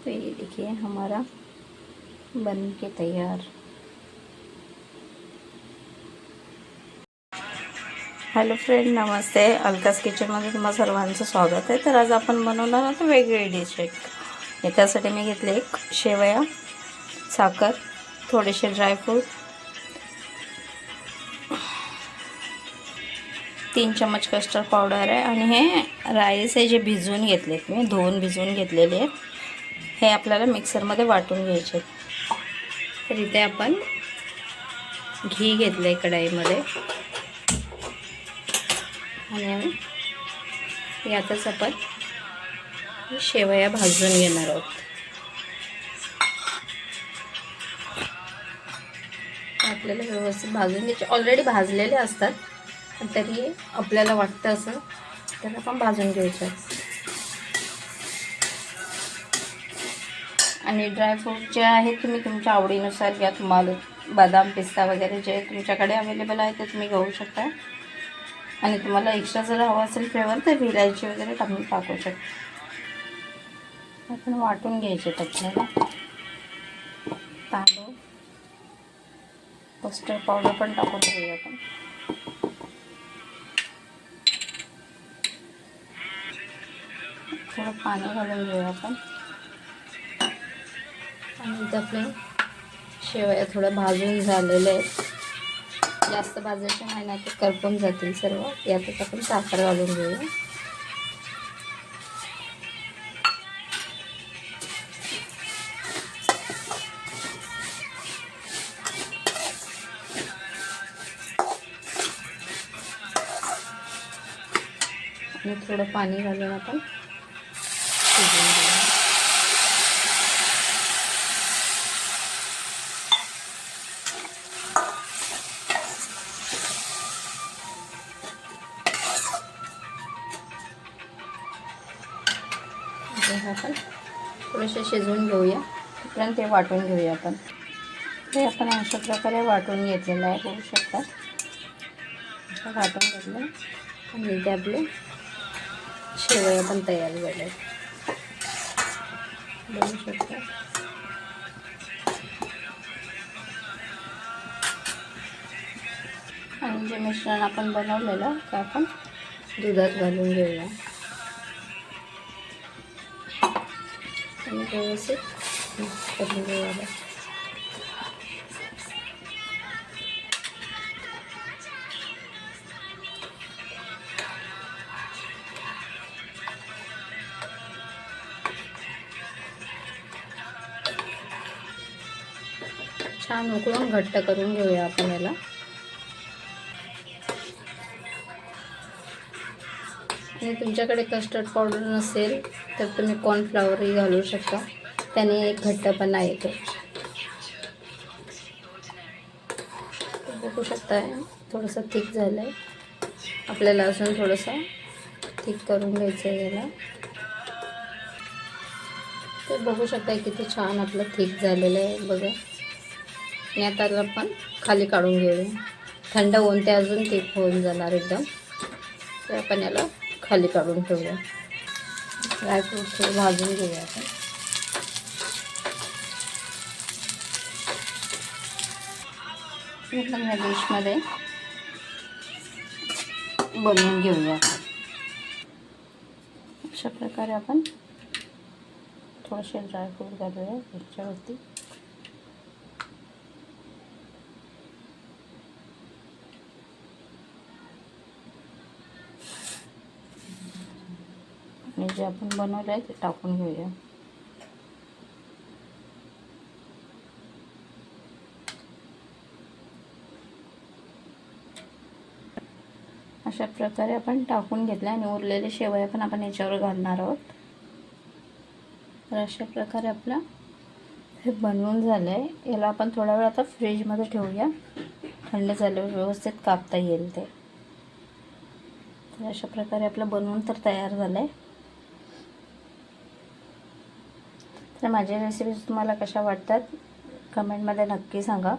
तो ये देखिए हमारा बन के तैयार। हॅलो फ्रेंड, नमस्ते। अलकास किचनमध्ये तुम्हा सर्वांचं स्वागत आहे। तर आज आपण बनवणार आहोत वेगळी डिश एक। त्यासाठी मी घेतले एक शेवया, साखर, थोडेसे ड्रायफ्रूट, 3 चम्मच कस्टर्ड पावडर आहे आणि हे राईस आहे जे भिजवून घेतलेत मी, धुवून भिजवून घेतलेले आहेत। हे आपल्याला मिक्सरमध्ये वाटून घ्यायचे। तर इथे आपण घी घेतले कढईमध्ये आणि यातच आपण शेवया भाजून घेणार आहोत। आपल्याला व्यवस्थित भाजून घ्यायचे। ऑलरेडी भाजलेले असतात, पण तरी आपल्याला वाटतं असं तर आपण भाजून घ्यायचं। आणि ड्रायफ्रूट जे आहे तुम्ही तुमच्या आवडीनुसार घ्या। तुम्हाला बदाम, पिस्ता वगैरे जे तुमच्याकडे अवेलेबल आहे ते तुम्ही घेऊ शकता। आणि तुम्हाला एक्स्ट्रा जर हवा असेल फ्लेवर तर विलायची वगैरे टाकू शकता। आपण वाटून घ्यायचे आपल्याला। तांदूळ, कस्टर्ड पावडर पण टाकून घेऊया आपण। थोडं पाणी घालून घेऊया आपण। आणि इथे आपले शेवया थोडं भाजून झालेले आहेत। जास्त भाजायचे नाही, नाही तर करपून जातील सर्व। यातच आपण साखर घालून घेऊया। आणि थोडं पाणी घालून आपण शिजवून घेऊया। आपण थोडेसे शिजवून घेऊया, तोपर्यंत ते वाटून घेऊया आपण। ते आपण अशा प्रकारे वाटून घेतलेलं आहे, बघू शकता। असं वाटून घेतलं आणि ते आपले शेवया पण तयार झाले, बघू शकता। आणि जे मिश्रण आपण बनवलेलं ते आपण दुधात घालून घेऊया आणि व्यवस्थित मिक्स करून घेऊया। छान उकळून घट्ट करून घेऊया आपण याला। आणि तुमच्याकडे कस्टर्ड पावडर नसेल तर तुम्ही कॉर्नफ्लॉवरही घालू शकता, त्याने एक घट्टपणा येतो। बघू शकता थोडंसं थिक झालं आहे, आपल्याला अजून थोडंसं थिक करून घ्यायचं आहे याला। ते बघू शकता किती छान आपलं थिक झालेलं आहे बघा। आणि आता आपण खाली काढून घेऊया, थंड होऊन ते अजून थिक होऊन जाणार एकदम। तर आपण याला खाली काढून ठेवूया। ड्रायफ्रूट थोडं भाजून घेऊया आपण। आपण ह्या डिशमध्ये बनवून घेऊया। अशा प्रकारे आपण थोडेसे ड्रायफ्रूट घालूया याच्यावरती। आणि जे आपण बनवलं आहे ते टाकून घेऊया। अशा प्रकारे आपण टाकून घेतलं आणि उरलेले शेवया पण आपण याच्यावर घालणार आहोत। तर अशा प्रकारे आपलं हे बनवून झालं आहे। याला आपण थोडा वेळ आता फ्रीजमध्ये ठेवूया, थंड झाल्यावर व्यवस्थित कापता येईल ते। तर अशा प्रकारे आपलं बनवून तर तयार झालं आहे। तर माझ्या रेसिपीज तुम्हाला कशा वाटतात कमेंटमध्ये नक्की सांगा।